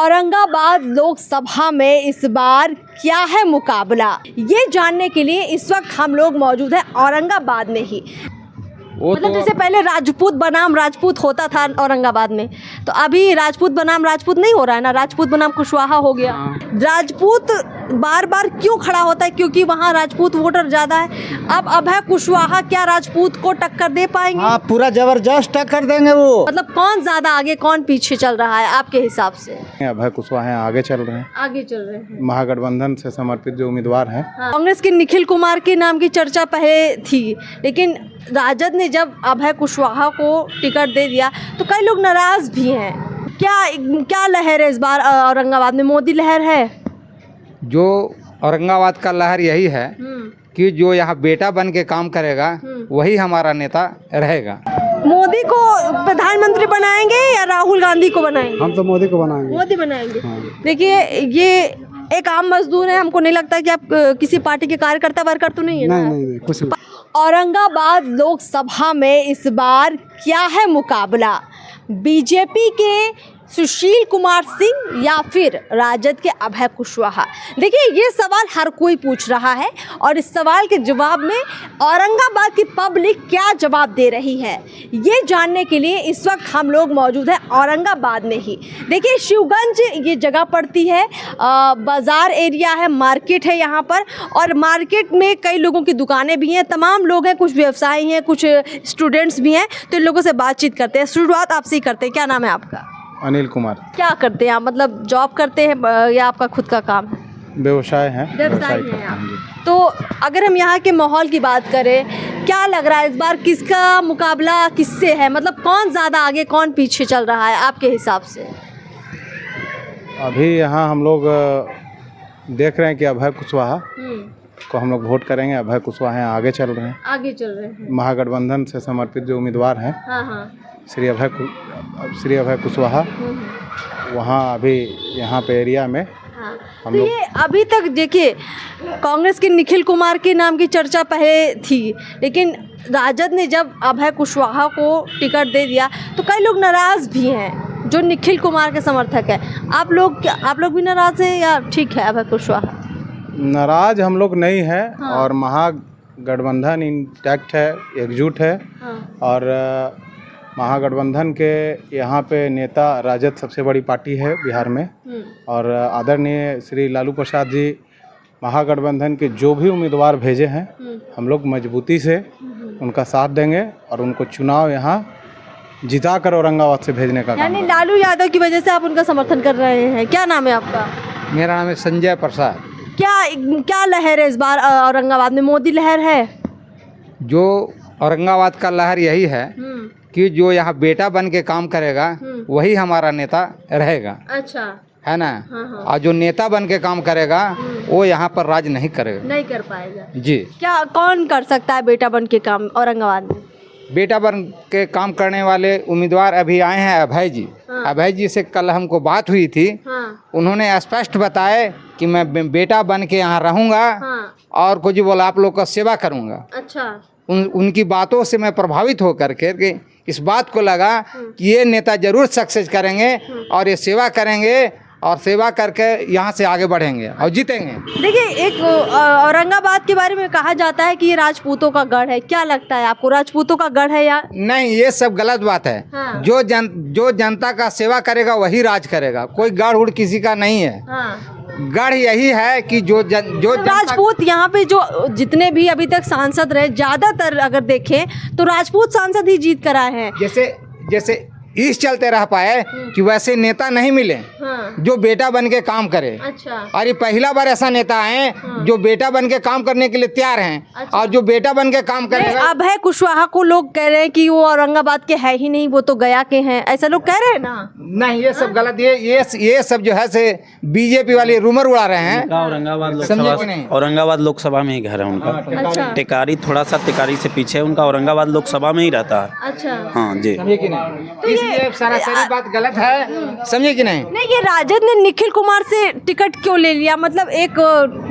औरंगाबाद लोकसभा में इस बार क्या है मुकाबला, ये जानने के लिए इस वक्त हम लोग मौजूद हैं औरंगाबाद में ही। मतलब जैसे पहले राजपूत बनाम राजपूत होता था औरंगाबाद में, तो अभी राजपूत बनाम राजपूत नहीं हो रहा है ना, राजपूत बनाम कुशवाहा हो गया। राजपूत बार बार क्यों खड़ा होता है? क्योंकि वहाँ राजपूत वोटर ज़्यादा है। अब अभय कुशवाहा क्या राजपूत को टक्कर दे पाएंगे? हाँ, पूरा जबरदस्त टक्कर देंगे वो। मतलब कौन ज़्यादा आगे कौन पीछे चल रहा है आपके हिसाब से? अभय कुशवाहा आगे चल रहे हैं, आगे चल रहे हैं। महागठबंधन से समर्पित जो उम्मीदवार हैं। कांग्रेस के निखिल कुमार के नाम की चर्चा पहले थी, लेकिन राजद ने जब अभय कुशवाहा को टिकट दे दिया तो कई लोग नाराज भी हैं। क्या लहर है इस बार औरंगाबाद में? मोदी लहर है? जो औरंगाबाद का लहर यही है कि जो यहाँ बेटा बन के काम करेगा वही हमारा नेता रहेगा। मोदी को प्रधानमंत्री बनाएंगे या राहुल गांधी को बनाएंगे? हम तो मोदी को बनाएंगे। मोदी बनाएंगे। देखिए, ये एक आम मजदूर है, हमको नहीं लगता कि आप किसी पार्टी के कार्यकर्ता वर्कर तो नहीं है ना? नहीं, कुछ नहीं। औरंगाबाद लोकसभा में इस बार क्या है मुकाबला? बीजेपी के सुशील कुमार सिंह या फिर राजद के अभय कुशवाहा? देखिए, ये सवाल हर कोई पूछ रहा है और इस सवाल के जवाब में औरंगाबाद की पब्लिक क्या जवाब दे रही है, ये जानने के लिए इस वक्त हम लोग मौजूद हैं औरंगाबाद में ही। देखिए, शिवगंज ये जगह पड़ती है, बाज़ार एरिया है, मार्केट है यहाँ पर, और मार्केट में कई लोगों की दुकानें भी हैं, तमाम लोग हैं, कुछ व्यवसायी हैं, कुछ स्टूडेंट्स भी हैं। तो इन लोगों से बातचीत करते हैं। शुरुआत आपसे ही करते हैं। क्या नाम है आपका? अनिल कुमार। क्या करते हैं आप? मतलब जॉब करते हैं या आपका खुद का काम है? व्यवसाय है। व्यवसाय है आप। तो अगर हम यहाँ के माहौल की बात करें, क्या लग रहा है इस बार किसका मुकाबला किससे है? मतलब कौन ज़्यादा आगे कौन पीछे चल रहा है आपके हिसाब से? अभी यहाँ हम लोग देख रहे हैं कि अभय कुशवाहा को हम लोग वोट करेंगे। अभय कुशवाहा आगे चल रहे हैं, आगे चल रहे हैं। महागठबंधन से समर्पित जो उम्मीदवार हैं। हाँ। श्री अभय कुशवाहा वहाँ अभी यहाँ पे एरिया में तो ये अभी तक देखिए, कांग्रेस के निखिल कुमार के नाम की चर्चा पहले थी, लेकिन राजद ने जब अभय कुशवाहा को टिकट दे दिया तो कई लोग नाराज भी हैं जो निखिल कुमार के समर्थक हैं। आप लोग भी नाराज हैं या ठीक है अभय कुशवाहा? नाराज हम लोग नहीं है। और महागठबंधन इंटैक्ट है, एकजुट है। और महागठबंधन के यहाँ पे नेता राजद सबसे बड़ी पार्टी है बिहार में। और आदरणीय श्री लालू प्रसाद जी महागठबंधन के जो भी उम्मीदवार भेजे हैं, हम लोग मजबूती से उनका साथ देंगे और उनको चुनाव यहाँ जिताकर औरंगाबाद से भेजने का काम। यानी लालू यादव की वजह से आप उनका समर्थन कर रहे हैं। क्या नाम है आपका? मेरा नाम है संजय प्रसाद। क्या लहर है इस बार औरंगाबाद में? मोदी लहर है? जो औरंगाबाद का लहर यही है कि जो यहाँ बेटा बन के काम करेगा वही हमारा नेता रहेगा। अच्छा, है ना? हाँ। और जो नेता बन के काम करेगा वो यहाँ पर राज नहीं करेगा, नहीं कर पाएगा जी। क्या कौन कर सकता है बेटा बन के काम औरंगाबाद में? बेटा बन के काम करने वाले उम्मीदवार अभी आए हैं अभय जी। अभय जी से कल हमको बात हुई थी। उन्होंने स्पष्ट बताया कि मैं बेटा बन के यहाँ रहूँगा और कुछ बोला आप लोग का सेवा करूँगा। अच्छा। उनकी बातों से मैं प्रभावित होकर के इस बात को लगा कि ये नेता जरूर सक्सेस करेंगे और ये सेवा करेंगे और सेवा करके यहाँ से आगे बढ़ेंगे और जीतेंगे। देखिए, एक औरंगाबाद के बारे में कहा जाता है कि ये राजपूतों का गढ़ है। क्या लगता है आपको, राजपूतों का गढ़ है या नहीं? ये सब गलत बात है। जो जनता का सेवा करेगा वही राज करेगा। कोई गढ़ उड़ किसी का नहीं है। गढ़ यही है कि जो राजपूत यहाँ पे जो जितने भी अभी तक सांसद रहे, ज्यादातर अगर देखें तो राजपूत सांसद ही जीत कर आए हैं। जैसे इस चलते रह पाए कि वैसे नेता नहीं मिले जो बेटा बन के काम करे। अच्छा। और ये पहला बार ऐसा नेता है जो बेटा बन के काम करने के लिए तैयार हैं। अच्छा। और जो बेटा बन के काम करेगा। अभय कुशवाहा को लोग कह रहे हैं कि वो औरंगाबाद के है ही नहीं, वो तो गया के हैं, ऐसा लोग कह रहे हैं ना? नहीं, ये सब गलत। ये सब जो है से बीजेपी वाले रूमर उड़ा रहे हैं। औरंगाबाद लोकसभा में ही घर है उनका। अच्छा। टिकारी थोड़ा सा टिकारी से पीछे उनका औरंगाबाद लोकसभा में ही रहता है। अच्छा। हाँ जी। समझे कि नहीं? इसलिए सरासरी बात गलत है, समझे कि नहीं? नहीं, ये राजद ने निखिल कुमार से टिकट क्यों ले लिया? मतलब एक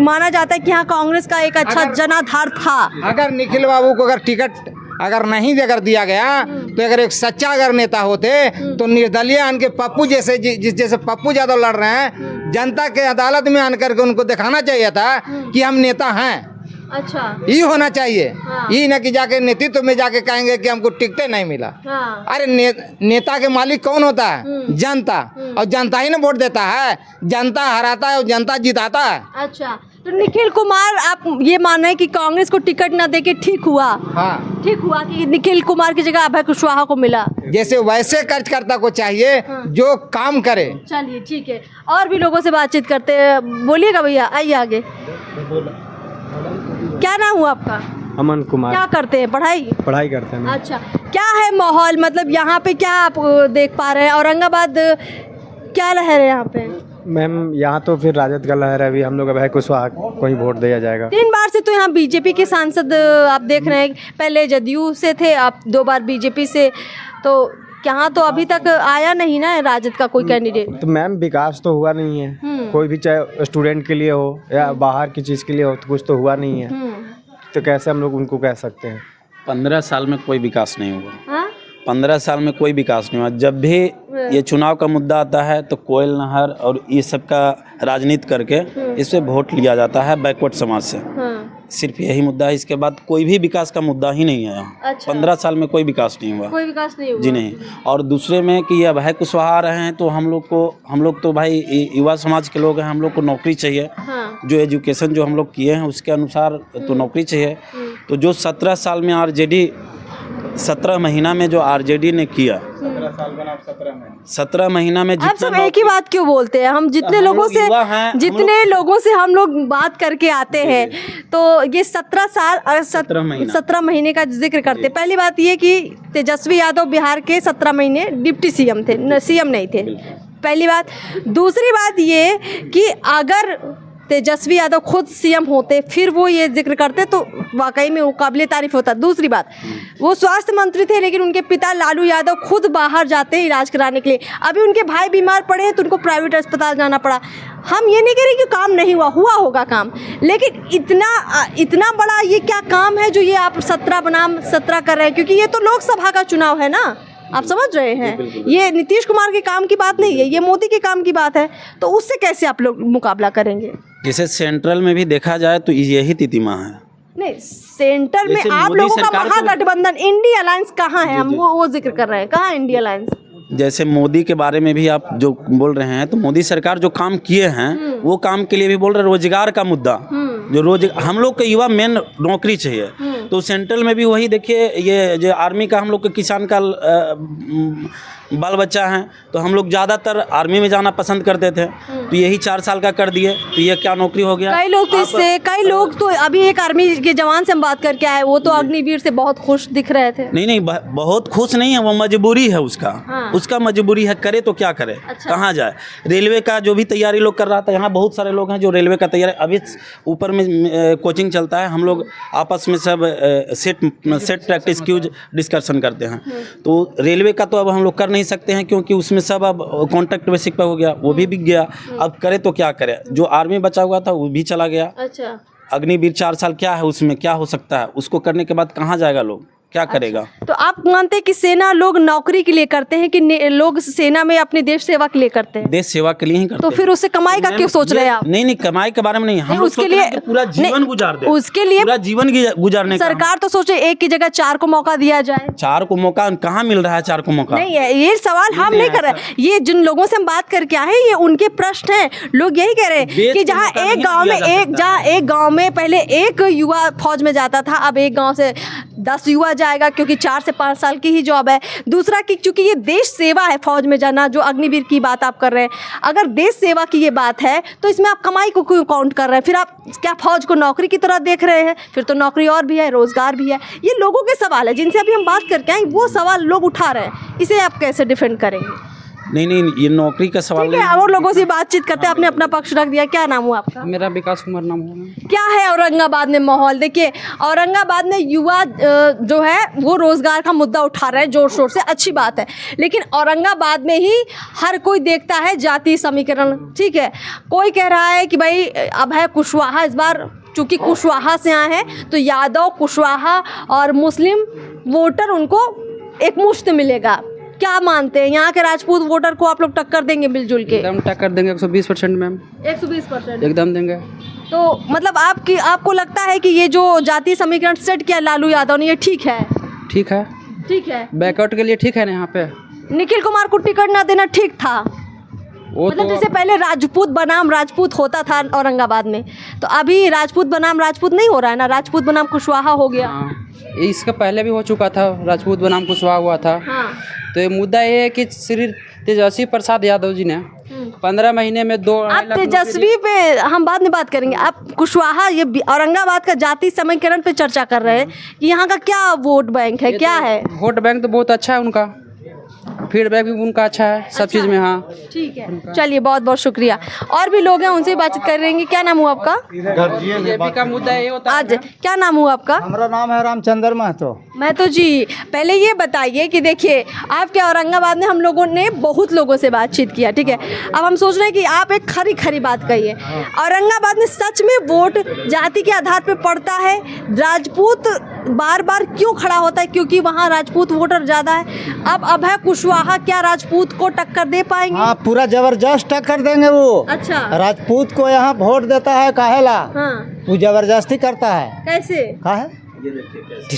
माना जाता है कि यहाँ कांग्रेस का एक अच्छा जनाधार था। अगर निखिल बाबू को अगर टिकट अगर नहीं अगर दिया गया तो अगर एक सच्चा अगर नेता होते तो निर्दलीय आन के पप्पू जैसे जैसे पप्पू यादव लड़ रहे हैं, जनता के अदालत में आन करके उनको दिखाना चाहिए था कि हम नेता हैं। अच्छा। ये होना चाहिए, हाँ। ये ना कि जाके नेतृत्व में जाके कहेंगे कि हमको टिकटें नहीं मिला। हाँ। अरे नेता के मालिक कौन होता है? जनता। और जनता ही ना वोट देता है, जनता हराता है और जनता जिताता है। अच्छा, तो निखिल कुमार, आप ये मान रहे हैं कि कांग्रेस को टिकट ना देके ठीक हुआ? हाँ, ठीक हुआ कि निखिल कुमार की जगह अभय कुशवाहा को मिला। जैसे वैसे कार्यकर्ता को चाहिए जो काम करे। चलिए ठीक है, और भी लोगों से बातचीत करते हैं। बोलिएगा भैया, आइए आगे। क्या नाम हुआ आपका? अमन कुमार। क्या करते हैं? पढ़ाई करते हैं। अच्छा, क्या है माहौल, मतलब यहाँ पे क्या आप देख पा रहे हैं? औरंगाबाद क्या लहर है यहाँ पे? मैम यहाँ तो फिर राजद का लहर है, अभी हम लोग अभय कुशवाहा को ही वोट दिया जाएगा। 3 बार से तो यहाँ बीजेपी के सांसद आप देख रहे हैं, पहले जदयू से थे, आप 2 बार बीजेपी से, तो यहाँ तो अभी तक आया नहीं ना राजद का कोई कैंडिडेट। तो मैम विकास तो हुआ नहीं है, कोई भी, चाहे स्टूडेंट के लिए हो या बाहर की चीज़ के लिए हो, तो कुछ तो हुआ नहीं है। तो कैसे हम लोग उनको कह सकते हैं? 15 साल में कोई विकास नहीं हुआ। हाँ? 15 साल में कोई विकास नहीं हुआ। जब भी ये चुनाव का मुद्दा आता है तो कोयल नहर और ये सब का राजनीति करके इस पे वोट लिया जाता है बैकवर्ड समाज से। सिर्फ यही मुद्दा है, इसके बाद कोई भी विकास का मुद्दा ही नहीं है यहाँ। अच्छा। 15 साल में कोई विकास नहीं हुआ। कोई विकास नहीं हुआ जी नहीं। और दूसरे में कि ये अभय कुशवाहा आ रहे हैं तो हम लोग तो भाई युवा समाज के लोग हैं, हम लोग को नौकरी चाहिए। हाँ। जो एजुकेशन जो हम लोग किए हैं उसके अनुसार तो नौकरी चाहिए। तो जो 17 साल में आरजेडी 17 महीना में जो आरजेडी ने किया, 17 महीना में आप सब एक ही बात क्यों बोलते हैं? हम जितने लोगों से हम लोग बात करके आते हैं तो ये 17 साल और 17 महीने का जिक्र करते हैं। पहली बात ये कि तेजस्वी यादव बिहार के 17 महीने डिप्टी सीएम थे, सीएम नहीं थे, पहली बात। दूसरी बात ये कि अगर तेजस्वी यादव खुद सीएम होते फिर वो ये जिक्र करते तो वाकई में वो काबिले तारीफ होता। दूसरी बात, वो स्वास्थ्य मंत्री थे लेकिन उनके पिता लालू यादव खुद बाहर जाते हैं इलाज कराने के लिए। अभी उनके भाई बीमार पड़े हैं तो उनको प्राइवेट अस्पताल जाना पड़ा। हम ये नहीं कह रहे कि काम नहीं हुआ होगा काम, लेकिन इतना बड़ा ये क्या काम है जो ये आप 17 बनाम 17 कर रहे हैं? क्योंकि ये तो लोकसभा का चुनाव है ना, आप समझ रहे हैं। ये नीतीश कुमार के काम की बात नहीं है, ये मोदी के काम की बात है। तो उससे कैसे आप लोग मुकाबला करेंगे? जैसे सेंट्रल में भी देखा जाए तो यही तितिमा है। नहीं, सेंटर में आप मोदी लोगों का सरकार को- महागठबंधन इंडिया अलायंस कहाँ है? हम वो जिक्र कर रहे हैं, कहाँ इंडिया अलायंस? जैसे मोदी के बारे में भी आप जो बोल रहे हैं तो मोदी सरकार जो काम किए हैं वो काम के लिए भी बोल रहे हैं। रोजगार का मुद्दा, जो हम लोग के युवा मेन नौकरी चाहिए, तो सेंट्रल में भी वही देखिए, ये जो आर्मी का हम लोग के किसान का बाल बच्चा हैं तो हम लोग ज़्यादातर आर्मी में जाना पसंद करते थे, तो यही 4 साल का कर दिए तो ये क्या नौकरी हो गया। कई लोग तो अभी एक आर्मी के जवान से हम बात करके आए, वो तो अग्निवीर से बहुत खुश दिख रहे थे। नहीं, बहुत खुश नहीं है, वो मजबूरी है उसका। हाँ। उसका मजबूरी है, करे तो क्या करे। अच्छा। कहाँ जाए? रेलवे का जो भी तैयारी लोग कर रहा था, यहाँ बहुत सारे लोग हैं जो रेलवे का तैयारी, अभी ऊपर में कोचिंग चलता है, हम लोग आपस में सब सेट प्रैक्टिस क्यूज डिस्कशन करते हैं। तो रेलवे का तो अब हम लोग कर नहीं सकते हैं क्योंकि उसमें सब अब कॉन्ट्रैक्ट बेसिक पे हो गया, वो भी बिक गया। अब करे तो क्या करे? जो आर्मी बचा हुआ था वो भी चला गया। अच्छा। अग्निवीर 4 साल क्या है, उसमें क्या हो सकता है? उसको करने के बाद कहाँ जाएगा लोग, क्या करेगा? तो आप मानते हैं कि सेना लोग नौकरी के लिए करते हैं कि लोग सेना में अपने देश सेवा के लिए करते हैं? देश सेवा के लिए ही करते तो फिर उससे कमाई का क्यों सोच रहे हैं आप? नहीं, कमाई के बारे में नहीं, हम उसके लिए पूरा जीवन गुजार दे, उसके लिए पूरा जीवन गुजारने का। सरकार तो सोचे एक की जगह 4 को मौका दिया जाए। 4 को मौका कहाँ मिल रहा है? 4 को मौका नहीं है, ये सवाल हम नहीं कर रहे। ये जिन लोगों से हम बात करके आए हैं ये उनके प्रश्न हैं। लोग यही कह रहे हैं कि जहाँ एक गांव में पहले एक युवा फौज में जाता था, अब एक गांव से 10 युवा जाएगा क्योंकि 4 से 5 साल की ही जॉब है। दूसरा कि चूंकि ये देश सेवा है, फौज में जाना, जो अग्निवीर की बात आप कर रहे हैं, अगर देश सेवा की ये बात है तो इसमें आप कमाई को क्यों काउंट कर रहे हैं? फिर आप क्या फौज को नौकरी की तरह देख रहे हैं? फिर तो नौकरी और भी है, रोजगार भी है। ये लोगों के सवाल है जिनसे अभी हम बात करके आए, वो सवाल लोग उठा रहे हैं, इसे आप कैसे डिफेंड करेंगे? नहीं, ये नौकरी का सवाल ठीक है, और लोगों से बातचीत करते हैं, आपने अपना पक्ष रख दिया। क्या नाम हुआ आपका? मेरा विकास कुमार नाम है। क्या है औरंगाबाद में माहौल? देखिए, औरंगाबाद में युवा जो है वो रोजगार का मुद्दा उठा रहा है जोर शोर से, अच्छी बात है, लेकिन औरंगाबाद में ही हर कोई देखता है जाति समीकरण। ठीक है, कोई कह रहा है कि भाई अभय कुशवाहा इस बार चूंकि कुशवाहा से आए हैं तो यादव, कुशवाहा और मुस्लिम वोटर उनको एक मुश्त मिलेगा। क्या मानते हैं, यहाँ के राजपूत वोटर को आप लोग टक्कर देंगे मिलजुल के? एकदम टक्कर देंगे 120% मैम, 120% एकदम देंगे। तो मतलब आपको लगता है कि ये जो जाति समीकरण सेट किया लालू यादव ने, ये ठीक है? ठीक है, ठीक है। बैकआउट के लिए ठीक है ना यहाँ पे। निखिल कुमार को टिकट ना देना ठीक था? वो मतलब तो जैसे पहले राजपूत बनाम राजपूत होता था औरंगाबाद में, तो अभी राजपूत बनाम राजपूत नहीं हो रहा है ना, राजपूत बनाम कुशवाहा हो गया। हाँ, इसका पहले भी हो चुका था, राजपूत बनाम कुशवाहा हुआ था। हाँ। तो ये मुद्दा ये है कि श्री तेजस्वी प्रसाद यादव जी ने 15 महीने में 2 आप तेजस्वी पे हम बाद में बात करेंगे, आप कुशवाहा ये औरंगाबाद का जाति समीकरण पे चर्चा कर रहे हैं कि यहाँ का क्या वोट बैंक है, क्या है? वोट बैंक तो बहुत अच्छा है उनका, फीडबैक भी उनका अच्छा है सब चीज़ में। हाँ ठीक है, चलिए बहुत बहुत शुक्रिया। और भी लोग हैं, उनसे बातचीत करेंगे। क्या नाम हुआ आपका? बीजेपी का मुद्दा ये होता है। आज क्या नाम हुआ आपका? हमारा नाम है रामचंद्र महतो। महतो जी, पहले ये बताइए कि देखिए आपके औरंगाबाद में हम लोगों ने बहुत लोगों से बातचीत किया, ठीक है। अब हम सोच रहे हैं कि आप एक खरी बात कहिए, औरंगाबाद में सच में वोट जाति के आधार पर पड़ता है? राजपूत बार बार क्यों खड़ा होता है? क्योंकि वहाँ राजपूत वोटर ज़्यादा है। अब अभय कुशवाहा क्या राजपूत को टक्कर दे पाएंगे? हाँ, पूरा जबरदस्त टक्कर देंगे वो। अच्छा। राजपूत को यहाँ वोट देता है काहेला? हाँ। वो जबरदस्ती करता है। कैसे? काहे?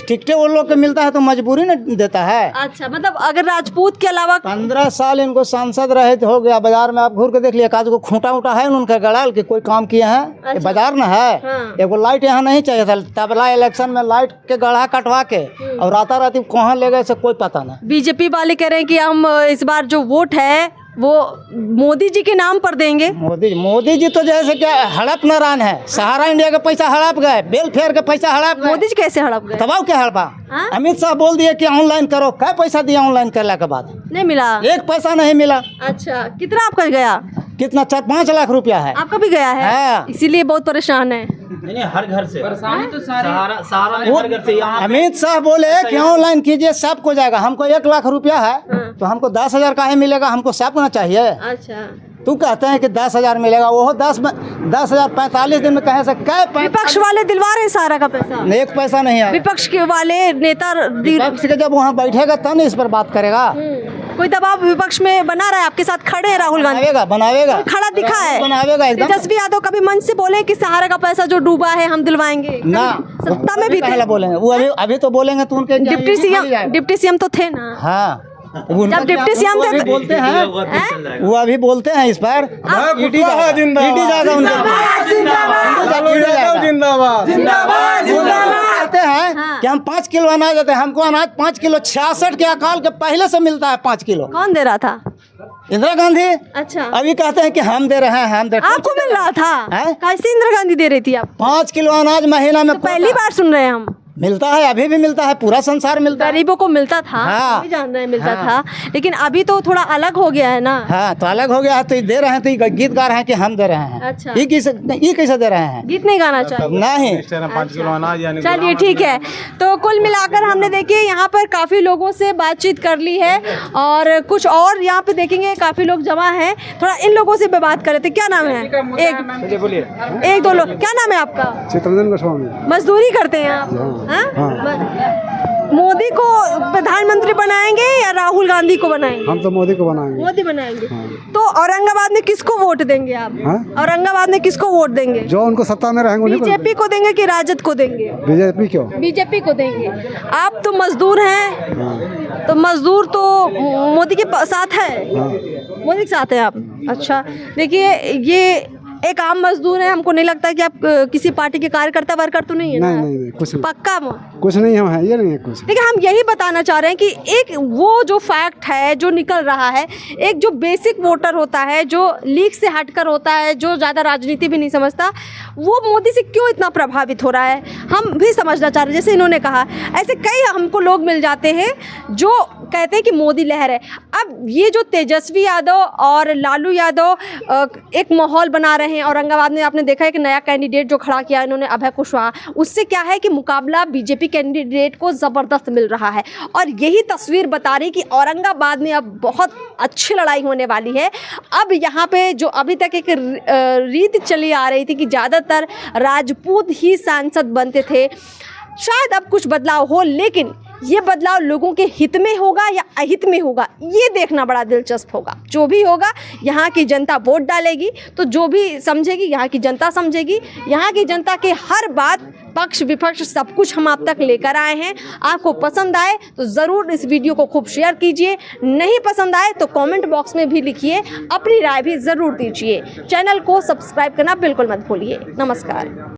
टिकटें वो लोग को मिलता है तो मजबूरी न देता है। अच्छा, मतलब अगर राजपूत के अलावा 15 साल इनको सांसद रहे हो गया, बाजार में आप घूर के देख लिया, काज को खूंटा उठा है उनका गड़ाल के कोई काम किए हैं? ये बाजार न है। हाँ। एगो लाइट यहाँ नहीं चाहिए था, तबला इलेक्शन में लाइट के गढ़ा कटवा के और राताराती कहाँ ले गए से कोई पता नहीं। बीजेपी वाले कह रहे हैं कि हम इस बार जो वोट है वो मोदी जी के नाम पर देंगे। मोदी जी तो जैसे क्या हड़प नारायण है, सहारा इंडिया का पैसा हड़प गए, वेलफेयर का पैसा हड़प गए। मोदी जी कैसे हड़प गए? तबाव क्या हड़पा? हाँ? अमित शाह बोल दिए कि ऑनलाइन करो, क्या पैसा दिया ऑनलाइन करने के बाद? नहीं मिला। एक पैसा नहीं मिला। अच्छा, कितना आपका गया? कितना? 4-5 लाख रुपया है। आपका भी गया है? हाँ। इसीलिए बहुत परेशान है। नहीं हर घर से परेशानी तो सारी सहारा में हर घर से यहाँ अमित शाह बोले कि ऑनलाइन कीजिए सबको जाएगा। हमको 1 लाख रुपया है तो हमको 10,000 काहे मिलेगा? हमको सब ना चाहिए। अच्छा, तू कहते हैं कि 10,000 मिलेगा, वो 10,000 45 दिन में कहे से क्या? विपक्ष वाले दिलवा रहे हैं सारा का पैसा। एक पैसा नहीं है। विपक्ष के वाले नेता विपक्ष के जब वहाँ बैठेगा तब इस पर बात करेगा। कोई दबाव विपक्ष में बना रहा है? आपके साथ खड़े हैं राहुल गांधी? बनावेगा खड़ा दिखा है? बनावेगा एकदम। तेजस्वी यादव कभी मंच से बोले कि सहारा का पैसा जो डूबा है हम दिलवाएंगे? ना, सत्ता में भी थे। पहले बोलेंगे वो, अभी तो बोलेंगे तो उनके डिप्टी सीएम तो थे ना। हाँ, जब डिप्टी सीएम थे तो बोलते हैं, वो अभी बोलते हैं इस पर ईडी जाएगा कहते हैं कि हम 5 किलो अनाज देते हैं। हमको अनाज 5 किलो 66 के अकाल के पहले से मिलता है 5 किलो। कौन दे रहा था? इंदिरा गांधी। अच्छा, अभी कहते हैं कि हम दे रहे हैं, हम दे। आपको मिल रहा था? कैसे इंदिरा गांधी दे रही थी? आप 5 किलो अनाज महीना में पहली बार सुन रहे हैं हम। मिलता है, अभी भी मिलता है, पूरा संसार मिलता है। गरीबों को मिलता था, हाँ। भी जान रहे हैं मिलता था, लेकिन अभी तो थोड़ा अलग हो गया है ना। हाँ, तो अलग हो गया है तो दे रहे हैं, तो ये गीत गा रहे हैं कि हम दे रहे हैं। अच्छा, ये कैसे दे रहे हैं? गीत नहीं गाना चाहिए? नहीं। 5 किलो अनाज यानी चलिए ठीक है। तो कुल मिलाकर हमने देखिए यहाँ पर काफ़ी लोगों से बातचीत कर ली है और कुछ और यहाँ पे देखेंगे काफ़ी लोग जमा हैं। थोड़ा इन लोगों से बात कर रहे थे। क्या नाम है? एक दो लोग। क्या नाम है आपका? चित्रंजन गोस्वामी। मजदूरी करते हैं आप? हाँ? मोदी को प्रधानमंत्री बनाएंगे या राहुल गांधी को बनाएंगे? हम तो मोदी को बनाएंगे। मोदी बनाएंगे। तो औरंगाबाद में किसको वोट देंगे आप? औरंगाबाद में किसको वोट देंगे? जो उनको सत्ता में रहेंगे उन्हीं को। बीजेपी को देंगे कि राजद को देंगे? बीजेपी क्यों? बीजेपी को देंगे। आप तो मजदूर हैं, तो मजदूर तो मोदी के साथ है। मोदी के साथ है आप? अच्छा, देखिए ये एक आम मजदूर है, हमको नहीं लगता कि आप किसी पार्टी के कार्यकर्ता वर्कर तो नहीं है ना? नहीं कुछ पक्का कुछ नहीं हम है, ये नहीं है कुछ। देखिए हम यही बताना चाह रहे हैं कि एक वो जो फैक्ट है जो निकल रहा है, एक जो बेसिक वोटर होता है, जो लीग से हटकर होता है, जो ज़्यादा राजनीति भी नहीं समझता, वो मोदी से क्यों इतना प्रभावित हो रहा है हम भी समझना चाह रहे हैं। जैसे इन्होंने कहा, ऐसे कई हमको लोग मिल जाते हैं जो कहते हैं कि मोदी लहर है। अब ये जो तेजस्वी यादव और लालू यादव एक माहौल बना रहे हैं औरंगाबाद में, आपने देखा है कि नया कैंडिडेट जो खड़ा किया इन्होंने अभय कुशवाहा, उससे क्या है कि मुकाबला बीजेपी कैंडिडेट को ज़बरदस्त मिल रहा है और यही तस्वीर बता रही कि औरंगाबाद में अब बहुत अच्छी लड़ाई होने वाली है। अब यहाँ पे जो अभी तक एक रीत चली आ रही थी कि ज़्यादातर राजपूत ही सांसद बनते थे, शायद अब कुछ बदलाव हो, लेकिन ये बदलाव लोगों के हित में होगा या अहित में होगा, ये देखना बड़ा दिलचस्प होगा। जो भी होगा, यहाँ की जनता वोट डालेगी तो जो भी समझेगी यहाँ की जनता समझेगी। यहाँ की जनता के हर बात, पक्ष विपक्ष सब कुछ हम आप तक लेकर आए हैं। आपको पसंद आए तो ज़रूर इस वीडियो को खूब शेयर कीजिए, नहीं पसंद आए तो कमेंट बॉक्स में भी लिखिए, अपनी राय भी ज़रूर दीजिए। चैनल को सब्सक्राइब करना बिल्कुल मत भूलिए। नमस्कार।